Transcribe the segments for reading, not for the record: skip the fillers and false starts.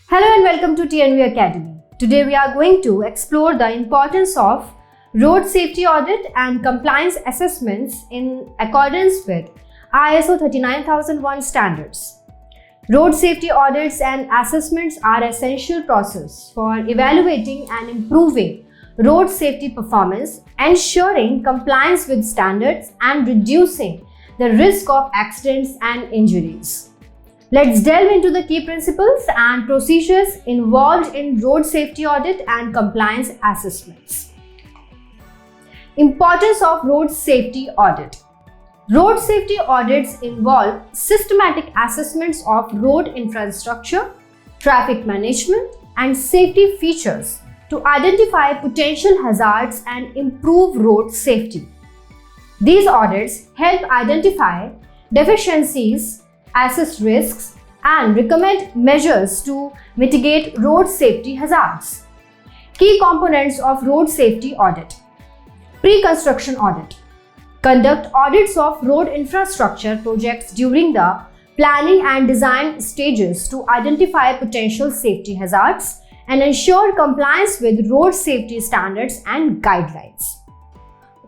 Hello and welcome to TNV Academy. Today we are going to explore the importance of road safety audit and compliance assessments in accordance with ISO 39001 standards. Road safety audits and assessments are essential process for evaluating and improving road safety performance, ensuring compliance with standards and reducing the risk of accidents and injuries. Let's delve into the key principles and procedures involved in road safety audit and compliance assessments. Importance of road safety audit. Road safety audits involve systematic assessments of road infrastructure, traffic management, and safety features to identify potential hazards and improve road safety. These audits help identify deficiencies, assess risks, and recommend measures to mitigate road safety hazards. Key components of road safety audit. Pre-construction audit. Conduct audits of road infrastructure projects during the planning and design stages to identify potential safety hazards and ensure compliance with road safety standards and guidelines.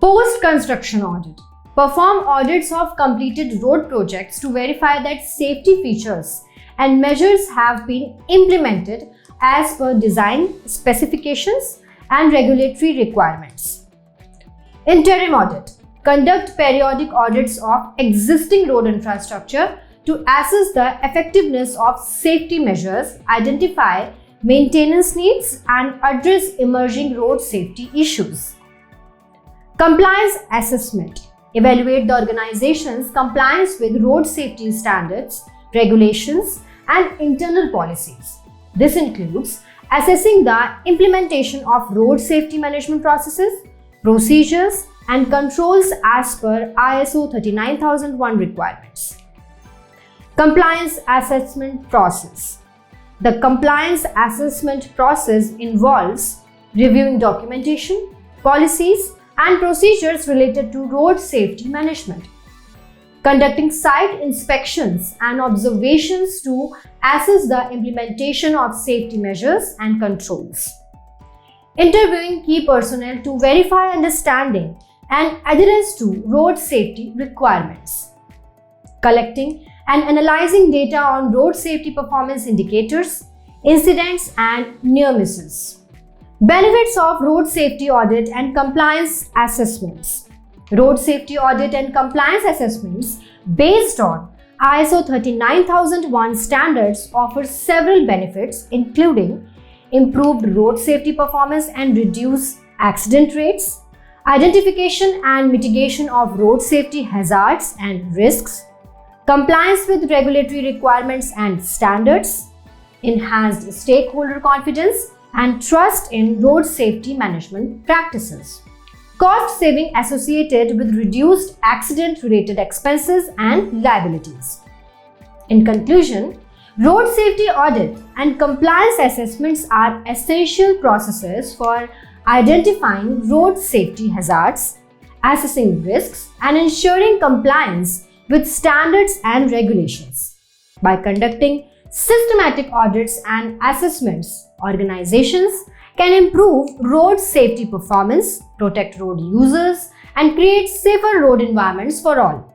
Post-construction audit. Perform audits of completed road projects to verify that safety features and measures have been implemented as per design specifications and regulatory requirements. Interim audit. Conduct periodic audits of existing road infrastructure to assess the effectiveness of safety measures, identify maintenance needs, and address emerging road safety issues. Compliance assessment. Evaluate the organization's compliance with road safety standards, regulations, and internal policies. This includes assessing the implementation of road safety management processes, procedures, and controls as per ISO 39001 requirements. Compliance assessment process. The compliance assessment process involves reviewing documentation, policies, and procedures related to road safety management, conducting site inspections and observations to assess the implementation of safety measures and controls, interviewing key personnel to verify understanding and adherence to road safety requirements, collecting and analyzing data on road safety performance indicators, incidents, and near misses. Benefits of road safety audit and compliance assessments. Road safety audit and compliance assessments based on ISO 39001 standards offer several benefits, including improved road safety performance and reduced accident rates, identification and mitigation of road safety hazards and risks, compliance with regulatory requirements and standards, enhanced stakeholder confidence, and trust in road safety management practices. Cost saving associated with reduced accident-related expenses and liabilities. In conclusion, road safety audit and compliance assessments are essential processes for identifying road safety hazards, assessing risks, and ensuring compliance with standards and regulations. By conducting systematic audits and assessments, organizations can improve road safety performance, protect road users, and create safer road environments for all.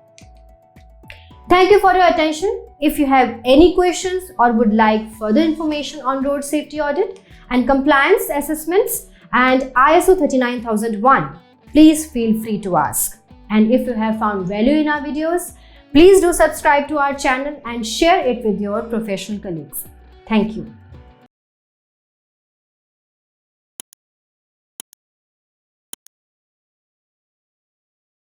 Thank you for your attention. If you have any questions or would like further information on road safety audit and compliance assessments and ISO 39001, please feel free to ask. And if you have found value in our videos, please do subscribe to our channel and share it with your professional colleagues. Thank you.